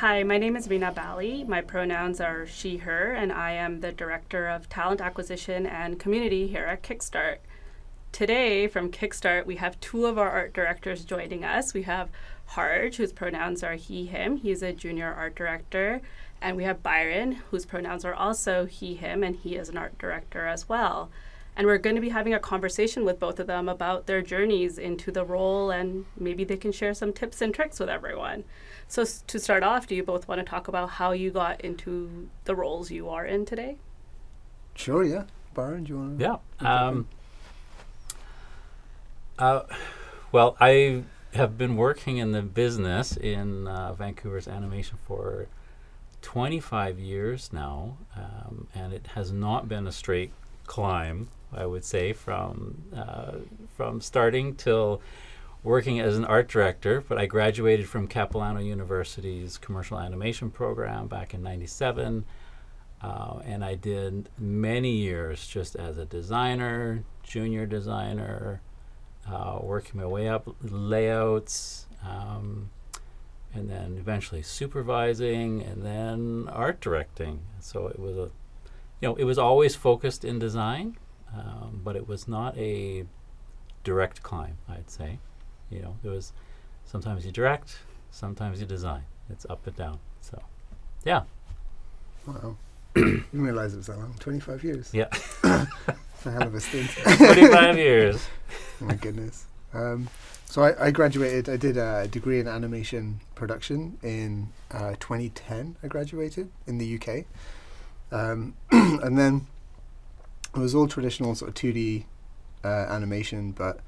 Hi, my name is Rina Bali. My pronouns are she, her, and I am the Director of Talent Acquisition and Community here at Kickstart. Today, from Kickstart, we have two of our art directors joining us. We have Harj, whose pronouns are he, him. He's a junior art director. And we have Byron, whose pronouns are also he, him, and he is an art director as well. And we're going to be having a conversation with both of them about their journeys into the role, and maybe they can share some tips and tricks with everyone. So to start off, do you both want to talk about how you got into the roles you are in today? Sure, yeah. Byron, do you want to? Yeah. Well, I have been working in the business in Vancouver's animation for 25 years now, and it has not been a straight climb, I would say, from starting till working as an art director. But I graduated from Capilano University's commercial animation program back in '97, and I did many years just as a designer, junior designer, working my way up layouts, and then eventually supervising, and then art directing. So it was it was always focused in design, but it was not a direct climb, I'd say. There was sometimes you direct, sometimes you design. It's up and down. So, yeah. Wow. Didn't realize it was that long. 25 years. Yeah. It's a hell of a stint. 25 years. Oh my goodness. So I graduated, I did a degree in animation production in 2010. I graduated in the UK. And then it was all traditional sort of 2D animation, but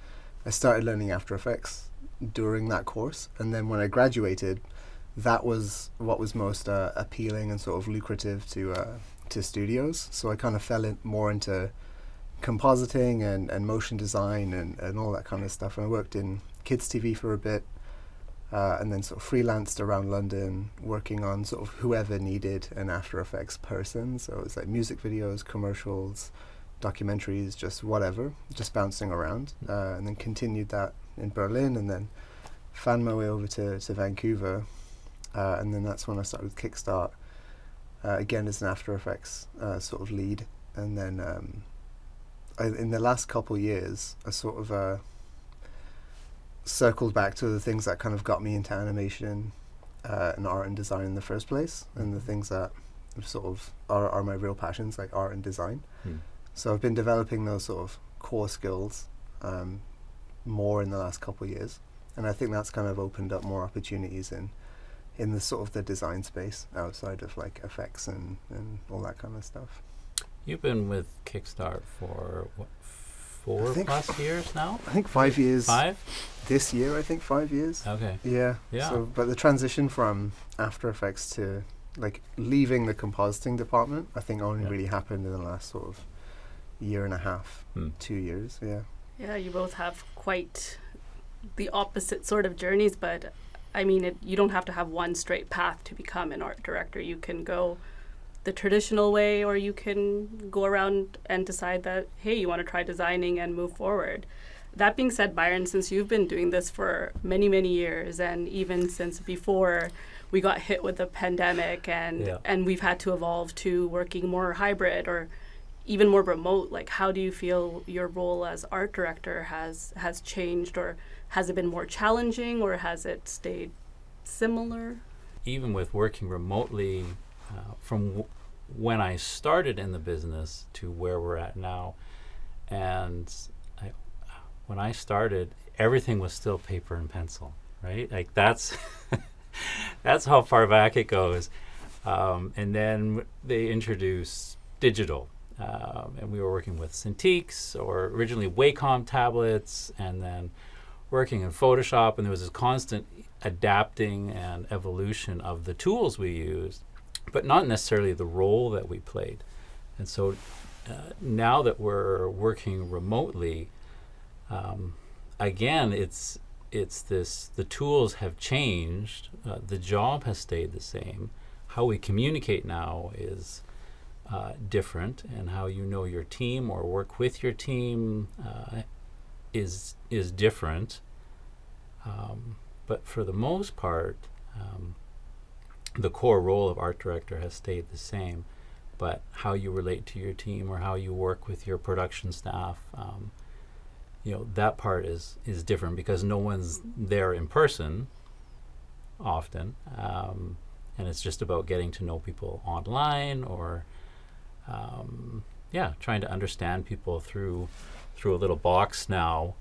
I started learning After Effects during that course. And then when I graduated, that was what was most appealing and sort of lucrative to studios. So I kind of fell more into compositing and motion design and all that kind of stuff. And I worked in kids TV for a bit, and then sort of freelanced around London, working on sort of whoever needed an After Effects person. So it was like music videos, commercials, documentaries, just whatever, just bouncing around, and then continued that in Berlin, and then found my way over to Vancouver, and then that's when I started with Kickstart, again as an After Effects sort of lead. And then in the last couple years, I sort of circled back to the things that kind of got me into animation and art and design in the first place, and the things that sort of are my real passions, like art and design. So I've been developing those sort of core skills more in the last couple of years, and I think that's kind of opened up more opportunities in the sort of the design space outside of like effects and all that kind of stuff. You've been with Kickstart for, what, 4+ years now? I think 5 years. 5? This year, I think 5 years. Okay. Yeah. Yeah. So, but the transition from After Effects to like leaving the compositing department, I think only really happened in the last sort of year and a half, 2 years. Yeah. Yeah, you both have quite the opposite sort of journeys, but I mean, you don't have to have one straight path to become an art director. You can go the traditional way, or you can go around and decide that, hey, you want to try designing and move forward. That being said, Byron, since you've been doing this for many, many years, and even since before we got hit with the pandemic, and we've had to evolve to working more hybrid or even more remote, like how do you feel your role as art director has changed, or has it been more challenging, or has it stayed similar? Even with working remotely, from when I started in the business to where we're at now, and when I started, everything was still paper and pencil, right? Like that's that's how far back it goes. And then they introduced digital, and we were working with Cintiqs, or originally Wacom tablets, and then working in Photoshop, and there was this constant adapting and evolution of the tools we used, but not necessarily the role that we played. And so now that we're working remotely, again, it's this, the tools have changed, the job has stayed the same. How we communicate now is different, and how you know your team or work with your team is different. But for the most part, the core role of art director has stayed the same, but how you relate to your team or how you work with your production staff, that part is different because no one's there in person often, and it's just about getting to know people online or trying to understand people through a little box now,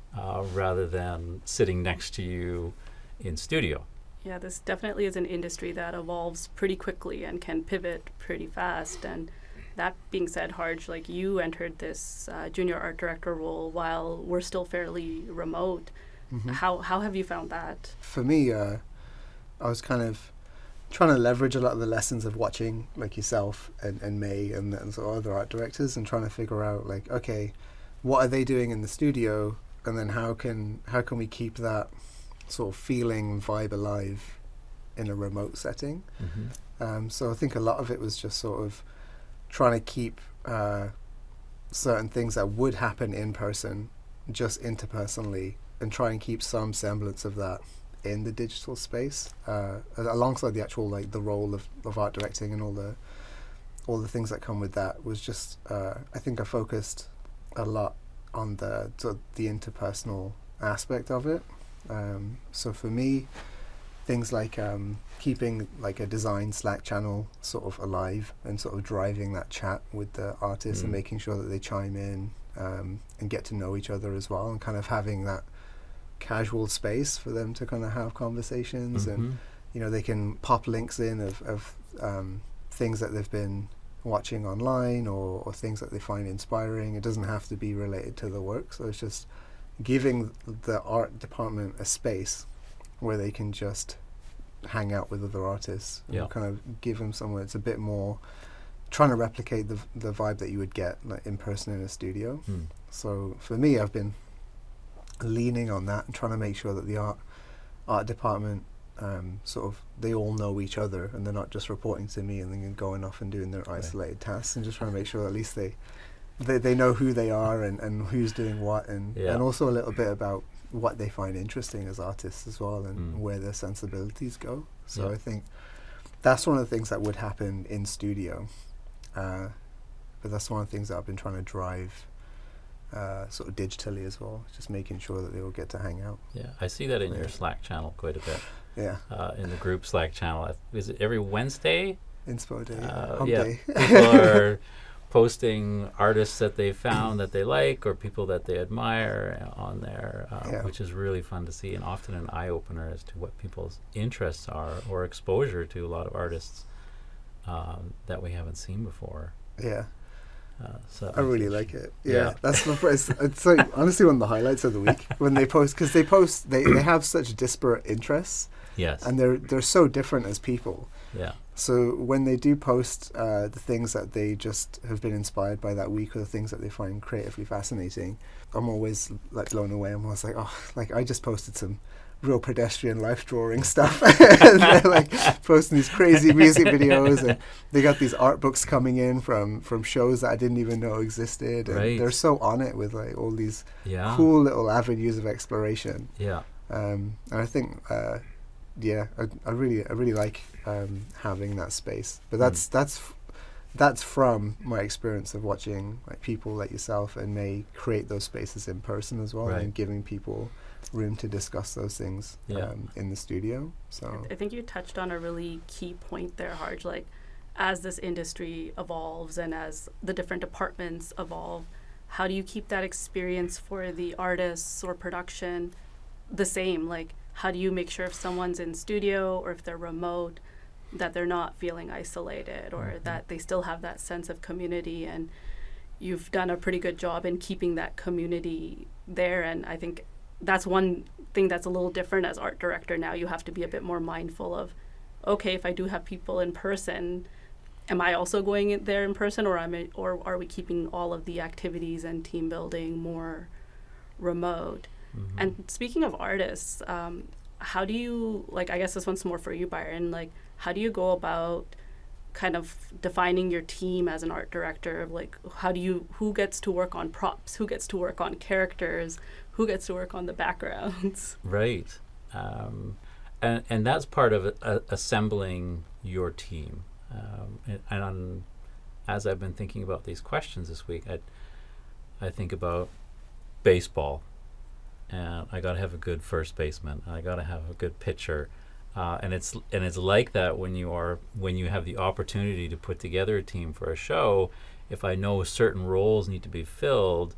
rather than sitting next to you in studio. Yeah, this definitely is an industry that evolves pretty quickly and can pivot pretty fast. And that being said, Harj, like you entered this junior art director role while we're still fairly remote. Mm-hmm. How have you found that? For me, I was kind of trying to leverage a lot of the lessons of watching like yourself and May and sort of other art directors, and trying to figure out like, okay, what are they doing in the studio, and then how can we keep that sort of feeling vibe alive in a remote setting. Mm-hmm. So I think a lot of it was just sort of trying to keep certain things that would happen in person just interpersonally, and try and keep some semblance of that in the digital space, alongside the actual like the role of art directing and all the things that come with that. Was just I think I focused a lot on the interpersonal aspect of it. So for me, things like keeping like a design Slack channel sort of alive and sort of driving that chat with the artists and making sure that they chime in and get to know each other as well, and kind of having that casual space for them to kind of have conversations. And they can pop links in of things that they've been watching online or things that they find inspiring. It doesn't have to be related to the work, so it's just giving the art department a space where they can just hang out with other artists and kind of give them somewhere it's a bit more trying to replicate the vibe that you would get like in person in a studio. So for me, I've been leaning on that and trying to make sure that the art department sort of they all know each other, and they're not just reporting to me and then going off and doing their isolated tasks, and just trying to make sure at least they know who they are and who's doing what, and also a little bit about what they find interesting as artists as well, and where their sensibilities go. So I think that's one of the things that would happen in studio, but that's one of the things that I've been trying to drive sort of digitally as well, just making sure that they all get to hang out. Yeah, I see that in your Slack channel quite a bit. Yeah. In the group Slack channel. Is it every Wednesday? Inspo day. Yeah. Day. People are posting artists that they found that they like, or people that they admire on there, which is really fun to see, and often an eye-opener as to what people's interests are or exposure to a lot of artists that we haven't seen before. Yeah. So I really like it. Yeah. That's my first. It's like honestly one of the highlights of the week when they post, because they have such disparate interests. Yes. And they're so different as people. Yeah. So when they do post the things that they just have been inspired by that week, or the things that they find creatively fascinating, I'm always like blown away. I'm always like, oh, like I just posted some real pedestrian life drawing stuff. And they're like posting these crazy music videos, and they got these art books coming in from shows that I didn't even know existed. And they're so on it with like all these cool little avenues of exploration. Yeah. And I think I really like having that space. But that's from my experience of watching like people like yourself and May create those spaces in person as well, and giving people room to discuss those things in the studio. So I think you touched on a really key point there, Harj. Like, as this industry evolves and as the different departments evolve, how do you keep that experience for the artists or production the same? Like, how do you make sure if someone's in studio or if they're remote that they're not feeling isolated, or that they still have that sense of community? And you've done a pretty good job in keeping that community there. And I think that's one thing that's a little different as art director now. You have to be a bit more mindful of, okay, if I do have people in person, am I also going in there in person, or are we keeping all of the activities and team building more remote? And speaking of artists, how do you, like, I guess this one's more for you, Byron, like, how do you go about kind of defining your team as an art director? Like, who gets to work on props? Who gets to work on characters? Who gets to work on the backgrounds? Right. And that's part of assembling your team. As I've been thinking about these questions this week, I think about baseball, and I got to have a good first baseman. I got to have a good pitcher, and it's like that when you have the opportunity to put together a team for a show. If I know certain roles need to be filled,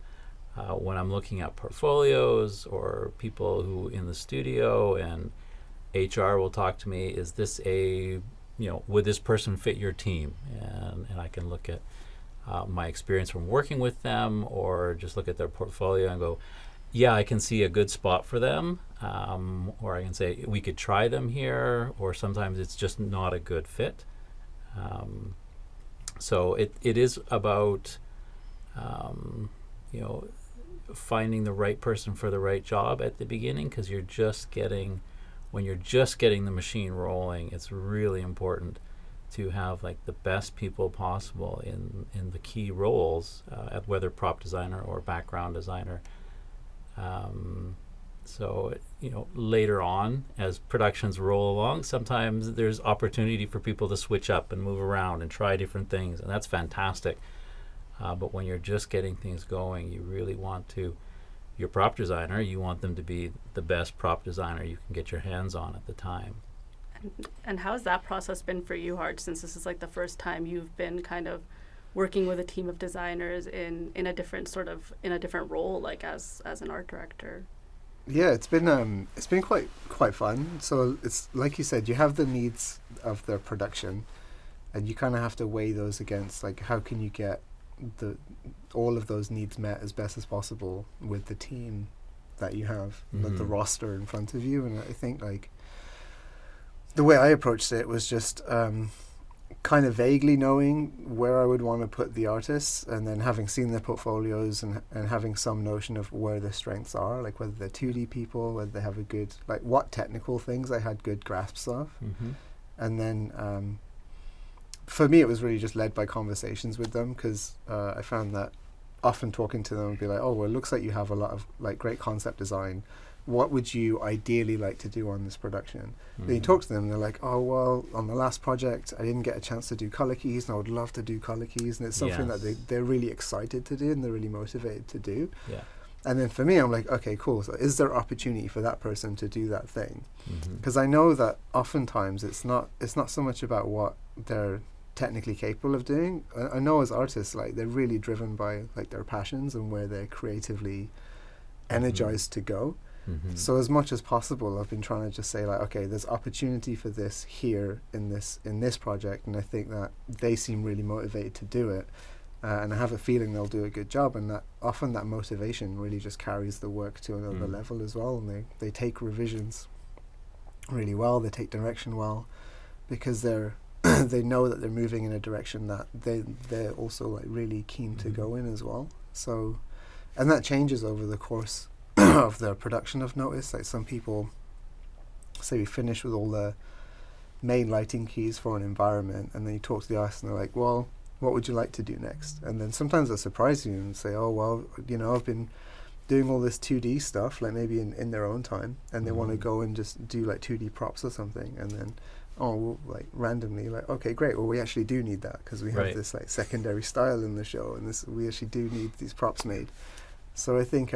when I'm looking at portfolios or people who in the studio, and HR will talk to me, is this would this person fit your team? And I can look at my experience from working with them, or just look at their portfolio and go, yeah, I can see a good spot for them, or I can say we could try them here, or sometimes it's just not a good fit. So it is about finding the right person for the right job at the beginning, because when you're just getting the machine rolling, it's really important to have like the best people possible in the key roles, at whether prop designer or background designer. So later on, as productions roll along, sometimes there's opportunity for people to switch up and move around and try different things, and that's fantastic. But when you're just getting things going, you really want your prop designer, you want them to be the best prop designer you can get your hands on at the time. And how's that process been for you, Harj, since this is like the first time you've been kind of working with a team of designers in a different role, like as an art director? Yeah, it's been quite fun. So it's like you said, you have the needs of the production, and you kind of have to weigh those against like how can you get all of those needs met as best as possible with the team that you have, the roster in front of you. And I think like the way I approached it was just kind of vaguely knowing where I would want to put the artists, and then having seen their portfolios and having some notion of where their strengths are, like whether they're 2D people, whether they have a good, like what technical things I had good grasps of. And then for me it was really just led by conversations with them, because I found that often talking to them would be like, oh, well, it looks like you have a lot of like great concept design. What would you ideally like to do on this production? Then you talk to them and they're like, oh, well, on the last project I didn't get a chance to do color keys, and I would love to do color keys, and it's something that they're really excited to do and they're really motivated to do. And then for me, I'm like, okay, cool, so is there opportunity for that person to do that thing? Because I know that oftentimes it's not so much about what they're technically capable of doing. I know as artists, like they're really driven by like their passions and where they're creatively energized to go. So as much as possible, I've been trying to just say like, okay, there's opportunity for this here in this project, and I think that they seem really motivated to do it, and I have a feeling they'll do a good job, and that often that motivation really just carries the work to another level as well, and they take revisions really well, they take direction well, because they know that they're moving in a direction that they're also like really keen to go in as well. So, and that changes over the course of the production. I've noticed like some people say we finish with all the main lighting keys for an environment, and then you talk to the artist and they're like, well, what would you like to do next? And then sometimes they'll surprise you and say, oh, well, I've been doing all this 2D stuff, like maybe in their own time, and they want to go and just do like 2D props or something, and then like randomly like, okay, great, well, we actually do need that because we have this like secondary style in the show, and we actually do need these props made. So I think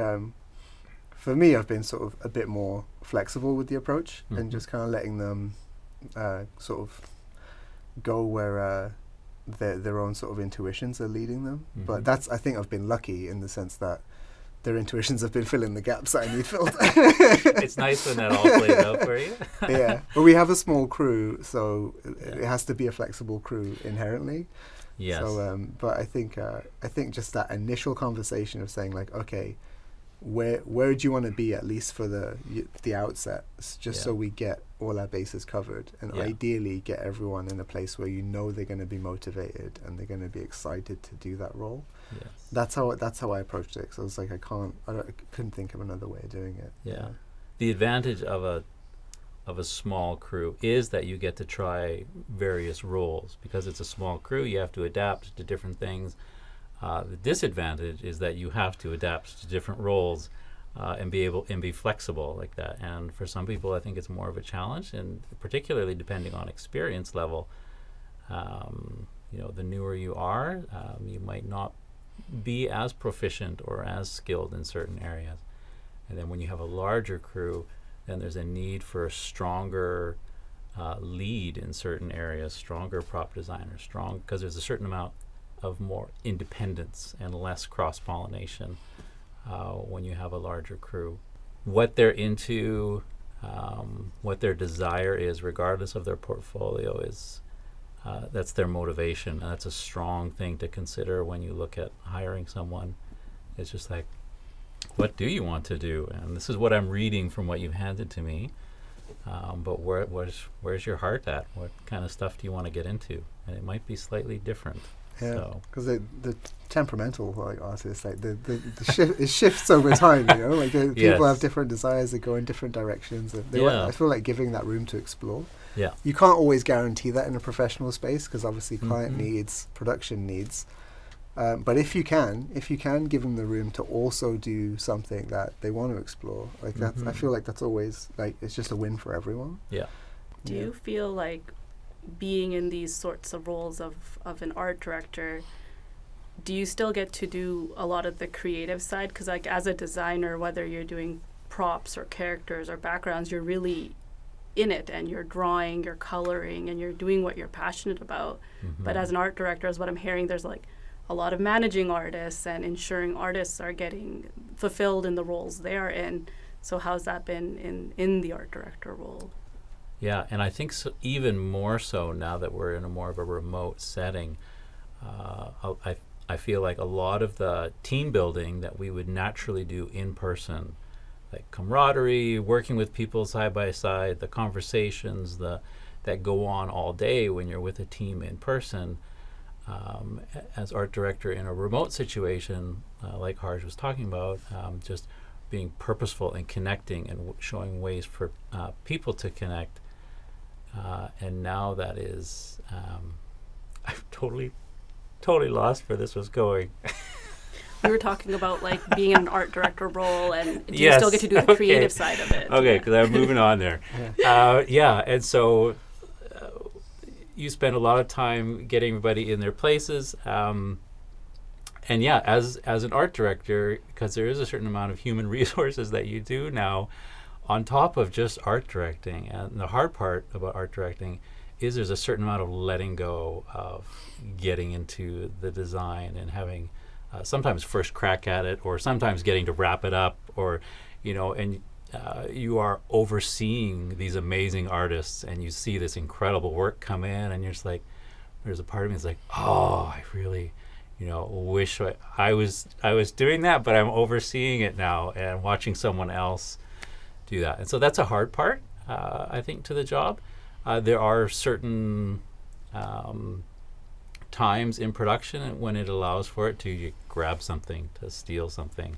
for me, I've been sort of a bit more flexible with the approach, and just kind of letting them sort of go where their own sort of intuitions are leading them. But I think I've been lucky in the sense that their intuitions have been filling the gaps that I need filled. It's nice when that all plays out for you. Yeah, but we have a small crew, so it has to be a flexible crew inherently. Yes. So, but I think just that initial conversation of saying like, okay, where do you want to be at least for the outset, just so we get all our bases covered, and ideally get everyone in a place where they're going to be motivated and they're going to be excited to do that role. That's how I approached it. So I was like, I couldn't think of another way of doing it. The advantage of a small crew is that you get to try various roles. Because it's a small crew, you have to adapt to different things. The disadvantage is that you have to adapt to different roles and be flexible like that. And for some people, I think it's more of a challenge, and particularly depending on experience level. The newer you are, you might not be as proficient or as skilled in certain areas. And then when you have a larger crew, then there's a need for a stronger lead in certain areas, stronger prop designers, because there's a certain amount of more independence and less cross-pollination when you have a larger crew. What they're into, what their desire is, regardless of their portfolio, is that's their motivation. And that's a strong thing to consider when you look at hiring someone. It's just like, what do you want to do? And this is what I'm reading from what you've handed to me. But where's your heart at? What kind of stuff do you want to get into? And it might be slightly different. Yeah, because the temperamental artists, it shifts over time. People have different desires. They go in different directions. And I feel like giving that room to explore. Yeah, you can't always guarantee that in a professional space, because obviously client needs, production needs. But if you can give them the room to also do something that they want to explore, that's, I feel like that's always it's just a win for everyone. Yeah. Do you feel like being in these sorts of roles of an art director, do you still get to do a lot of the creative side? Because as a designer, whether you're doing props or characters or backgrounds, you're really in it, and you're drawing, you're coloring, and you're doing what you're passionate about. But as an art director, is what I'm hearing, there's a lot of managing artists and ensuring artists are getting fulfilled in the roles they are in. So how's that been in the art director role? Yeah, and I think even more so now that we're in a more of a remote setting. I feel like a lot of the team building that we would naturally do in person, like camaraderie, working with people side by side, the conversations that go on all day when you're with a team in person. As art director in a remote situation, like Harj was talking about, just being purposeful and connecting and showing ways for people to connect. And now that is, I've totally lost where this was going. We were talking about being in an art director role, and do you still get to do the creative side of it? Okay, because I'm moving on there. And so you spend a lot of time getting everybody in their places. And as an art director, because there is a certain amount of human resources that you do now, on top of just art directing. And the hard part about art directing is there's a certain amount of letting go of getting into the design and having sometimes first crack at it, or sometimes getting to wrap it up, or, and you are overseeing these amazing artists, and you see this incredible work come in, and you're just like, there's a part of me that's like, oh, I really, wish I was doing that, but I'm overseeing it now and watching someone else do that. And so that's a hard part, I think, to the job. There are certain times in production when it allows for it to grab something, to steal something,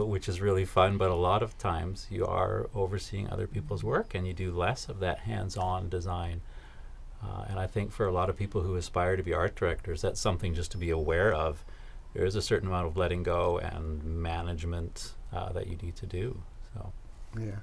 which is really fun. But a lot of times you are overseeing other people's work, and you do less of that hands-on design. And I think for a lot of people who aspire to be art directors, that's something just to be aware of. There is a certain amount of letting go and management that you need to do. So, yeah.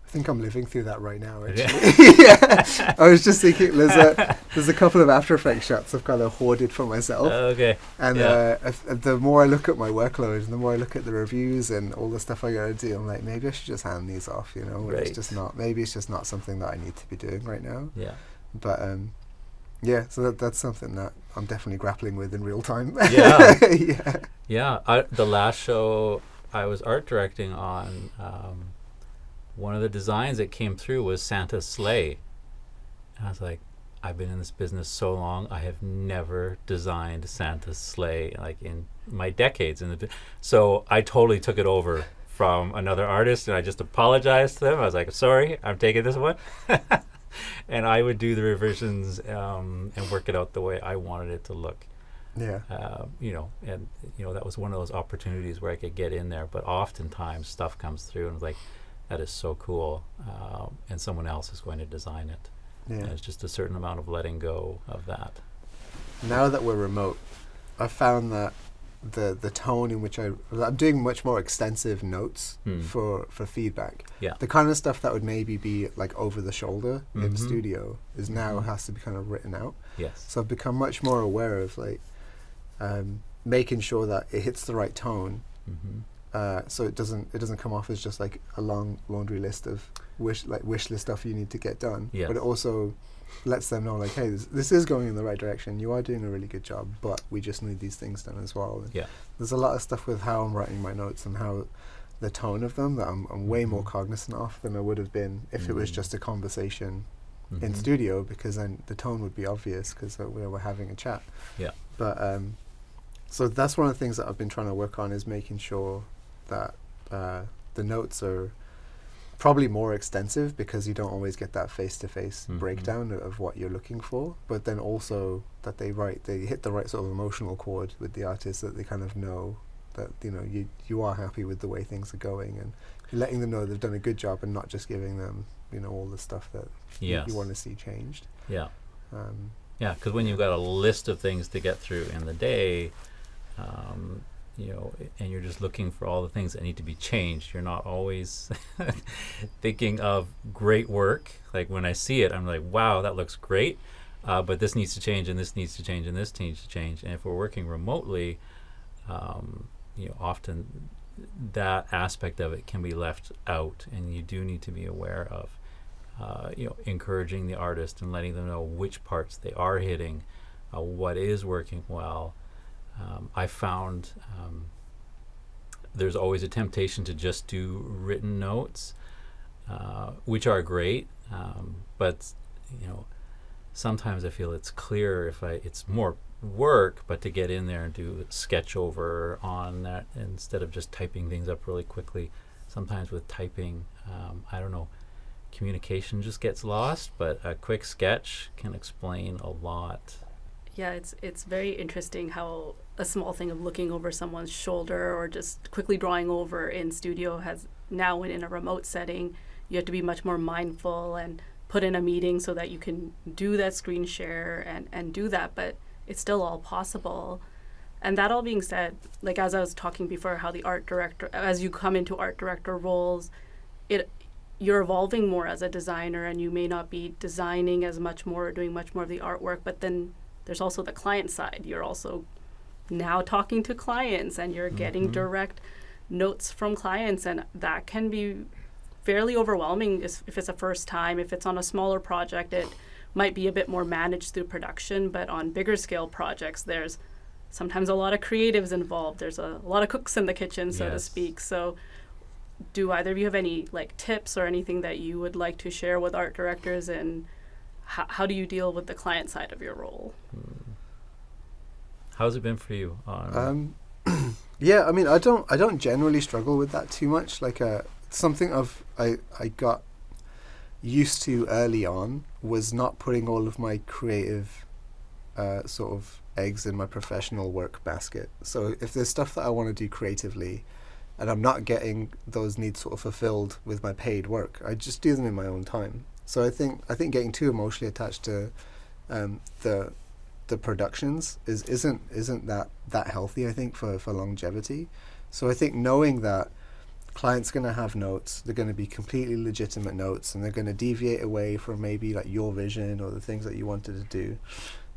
I think I'm living through that right now, actually. Yeah. I was just thinking, there's a couple of After Effects shots I've kind of hoarded for myself. Okay. And the more I look at my workload, and the more I look at the reviews and all the stuff I gotta do, I'm like, maybe I should just hand these off. Right. It's just not. Maybe it's just not something that I need to be doing right now. Yeah. But so that's something that I'm definitely grappling with in real time. Yeah. Yeah. Yeah. The last show I was art directing on, one of the designs that came through was Santa's sleigh. And I was like, I've been in this business so long, I have never designed Santa's sleigh in my decades. So I totally took it over from another artist, and I just apologized to them. I was like, sorry, I'm taking this one. And I would do the revisions and work it out the way I wanted it to look. Yeah. That was one of those opportunities where I could get in there. But oftentimes stuff comes through and it's like, that is so cool, and someone else is going to design it. Yeah. And it's just a certain amount of letting go of that. Now that we're remote, I found that the tone in which I'm doing much more extensive notes for feedback. Yeah. The kind of stuff that would maybe be like over the shoulder in Mhm. studio is now has to be kind of written out. Yes. So I've become much more aware of like making sure that it hits the right tone, so it doesn't come off as just like a long laundry list of wish list stuff you need to get done. Yes. But it also lets them know like, hey, this is going in the right direction. You are doing a really good job, but we just need these things done as well. And Yeah. there's a lot of stuff with how I'm writing my notes and how the tone of them that I'm way more cognizant of than I would have been if it was just a conversation in studio, because then the tone would be obvious because we're having a chat. Yeah. But so that's one of the things that I've been trying to work on, is making sure that the notes are probably more extensive, because you don't always get that face-to-face breakdown of what you're looking for, but then also that they hit the right sort of emotional chord with the artist, that they kind of know that, you know, you are happy with the way things are going, and you're letting them know they've done a good job, and not just giving them, you know, all the stuff that you want to see changed. Yeah. Yeah, because when you've got a list of things to get through in the day, you know, and you're just looking for all the things that need to be changed, you're not always thinking of great work. Like when I see it, I'm like, wow, that looks great, but this needs to change, and this needs to change, and this needs to change. And if we're working remotely, you know, often that aspect of it can be left out, and you do need to be aware of you know, encouraging the artist and letting them know which parts they are hitting, what is working well. I found there's always a temptation to just do written notes, which are great, but you know, sometimes I feel it's clearer if it's more work, but to get in there and do a sketch over on that instead of just typing things up really quickly. Sometimes with typing, I don't know, communication just gets lost, but a quick sketch can explain a lot. Yeah, it's very interesting how a small thing of looking over someone's shoulder or just quickly drawing over in studio has now, when in a remote setting, you have to be much more mindful and put in a meeting so that you can do that screen share and do that, but it's still all possible. And that all being said, like as I was talking before, how the art director, as you come into art director roles, you're evolving more as a designer, and you may not be designing as much more or doing much more of the artwork, but then there's also the client side. You're also now talking to clients, and you're getting direct notes from clients, and that can be fairly overwhelming if it's a first time. If it's on a smaller project, it might be a bit more managed through production, but on bigger scale projects, there's sometimes a lot of creatives involved. There's a lot of cooks in the kitchen, so to speak. So do either of you have any like tips or anything that you would like to share with art directors, and how do you deal with the client side of your role? How's it been for you? Yeah, I mean, I don't generally struggle with that too much. Like something I got used to early on was not putting all of my creative sort of eggs in my professional work basket. So if there's stuff that I want to do creatively and I'm not getting those needs sort of fulfilled with my paid work, I just do them in my own time. So I think getting too emotionally attached to the productions isn't that healthy, I think, for longevity. So I think knowing that client's going to have notes, they're going to be completely legitimate notes, and they're going to deviate away from maybe like your vision or the things that you wanted to do,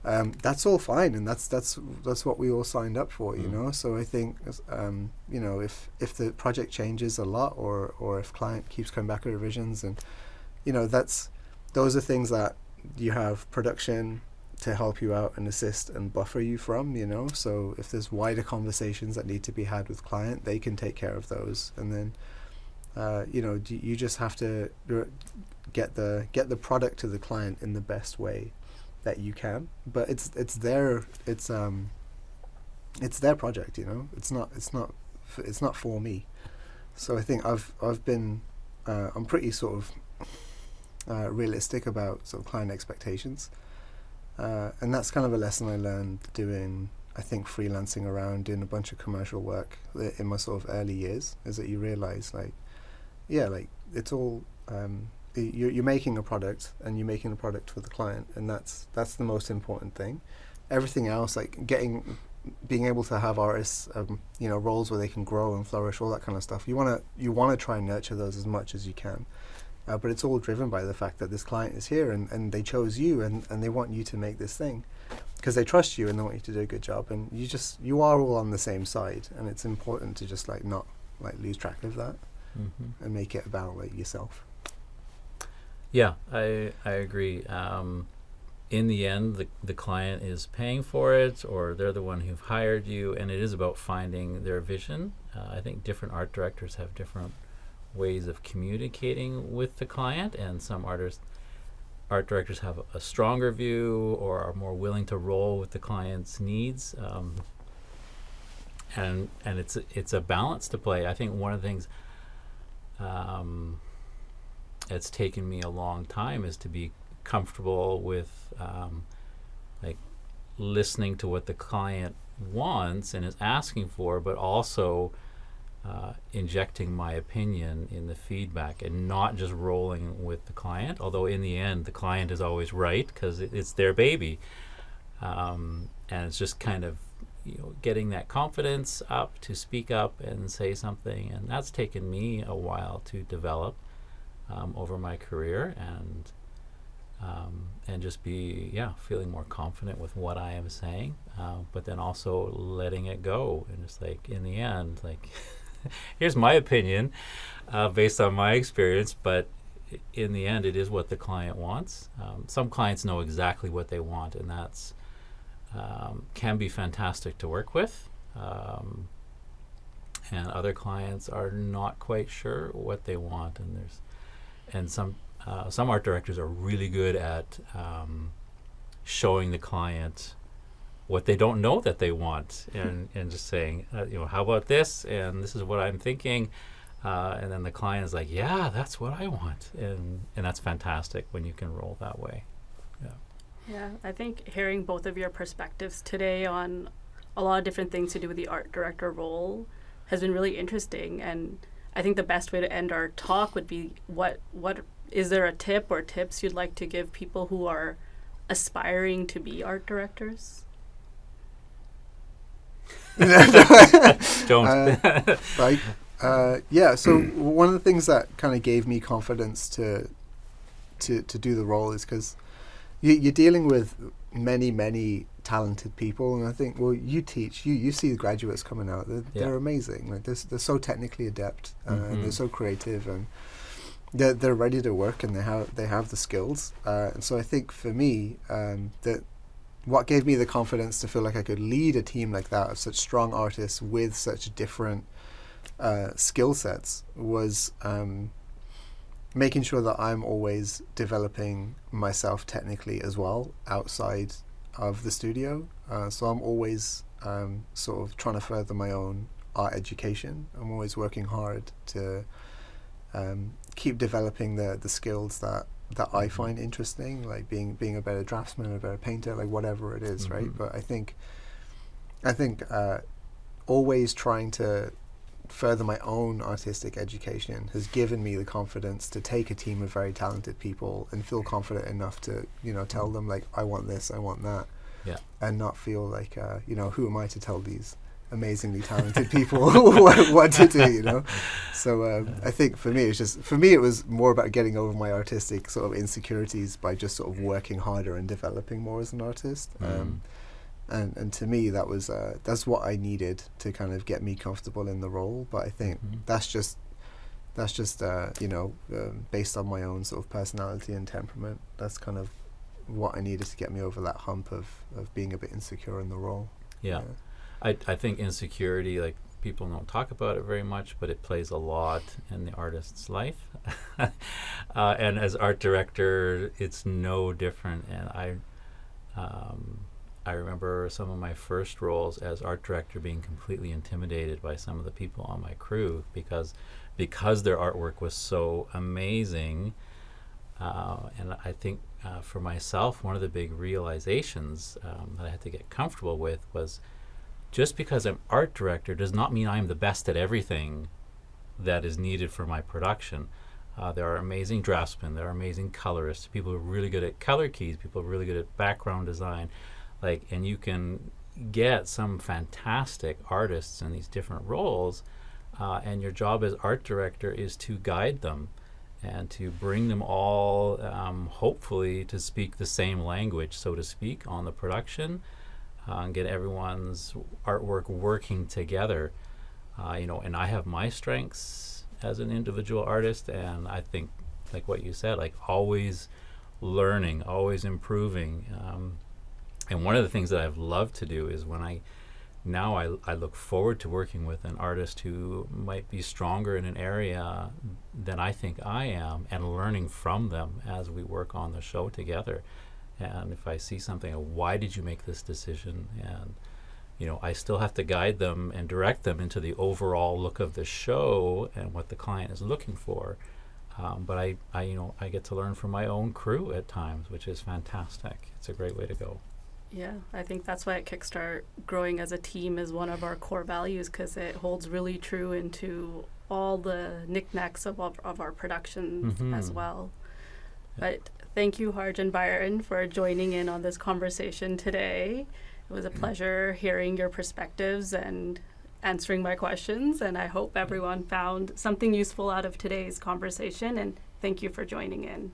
that's all fine, and that's what we all signed up for, you know. So I think you know, if the project changes a lot, or if client keeps coming back with revisions, and you know, those are things that you have production to help you out and assist and buffer you from, you know. So if there's wider conversations that need to be had with client, they can take care of those, and then you know, you just have to get the product to the client in the best way that you can. But it's their project, you know. It's not for me. So I think I've been I'm pretty sort of realistic about sort of client expectations, and that's kind of a lesson I learned doing, I think, freelancing around, doing a bunch of commercial work in my sort of early years, is that you realize like it's all you're making a product, and you're making a product for the client, and that's the most important thing. Everything else, like getting being able to have artists, roles where they can grow and flourish, all that kind of stuff. You wanna try and nurture those as much as you can. But it's all driven by the fact that this client is here and they chose you and they want you to make this thing because they trust you and they want you to do a good job. And you are all on the same side, and it's important to just not lose track of that and make it about yourself. Yeah, I agree. In the end, the client is paying for it, or they're the one who've hired you, and it is about finding their vision. I think different art directors have different ways of communicating with the client, and some art directors have a stronger view or are more willing to roll with the client's needs, and it's a balance to play. I think one of the things it's taken me a long time is to be comfortable with listening to what the client wants and is asking for, but also injecting my opinion in the feedback and not just rolling with the client, although in the end the client is always right because it's their baby, and it's just kind of getting that confidence up to speak up and say something, and that's taken me a while to develop over my career, and just be feeling more confident with what I am saying, but then also letting it go and just in the end here's my opinion based on my experience, but in the end it is what the client wants. Some clients know exactly what they want, and that's can be fantastic to work with, and other clients are not quite sure what they want, and some art directors are really good at showing the client what they don't know that they want, and just saying, how about this? And this is what I'm thinking. And then the client is like, yeah, that's what I want. And that's fantastic when you can roll that way. Yeah, I think hearing both of your perspectives today on a lot of different things to do with the art director role has been really interesting. And I think the best way to end our talk would be, what is there a tip or tips you'd like to give people who are aspiring to be art directors? Don't. So one of the things that kind of gave me confidence to do the role is because you're dealing with many talented people, and I think, well, you teach, you see the graduates coming out, they're amazing. They're so technically adept, and they're so creative, and they're ready to work, and they have the skills, and so I think for me, that what gave me the confidence to feel like I could lead a team like that of such strong artists with such different skill sets was making sure that I'm always developing myself technically as well outside of the studio. So I'm always sort of trying to further my own art education. I'm always working hard to keep developing the skills that I find interesting, like being a better draftsman, a better painter, like whatever it is, right? But I think always trying to further my own artistic education has given me the confidence to take a team of very talented people and feel confident enough to tell them, like, I want this, I want that, and not feel like who am I to tell these amazingly talented people what to do, So I think for me it was more about getting over my artistic sort of insecurities by just sort of working harder and developing more as an artist. And to me that's what I needed to kind of get me comfortable in the role. But I think that's just based on my own sort of personality and temperament. That's kind of what I needed to get me over that hump of being a bit insecure in the role. I think insecurity, like, people don't talk about it very much, but it plays a lot in the artist's life. And as art director, it's no different. And I remember some of my first roles as art director being completely intimidated by some of the people on my crew because their artwork was so amazing. And I think for myself, one of the big realizations that I had to get comfortable with was, just because I'm art director does not mean I'm the best at everything that is needed for my production. There are amazing draftsmen, there are amazing colorists, people who are really good at color keys, people who are really good at background design, and you can get some fantastic artists in these different roles, and your job as art director is to guide them and to bring them all, hopefully, to speak the same language, so to speak, on the production, and get everyone's artwork working together. And I have my strengths as an individual artist, and I think, like what you said, like always learning, always improving. And one of the things that I've loved to do is when I look forward to working with an artist who might be stronger in an area than I think I am, and learning from them as we work on the show together. And if I see something, why did you make this decision? And I still have to guide them and direct them into the overall look of the show and what the client is looking for. But I get to learn from my own crew at times, which is fantastic. It's a great way to go. Yeah, I think that's why at Kickstart, growing as a team is one of our core values, because it holds really true into all the knickknacks of our productions as well. But thank you, Harj and Byron, for joining in on this conversation today. It was a pleasure hearing your perspectives and answering my questions, and I hope everyone found something useful out of today's conversation, and thank you for joining in.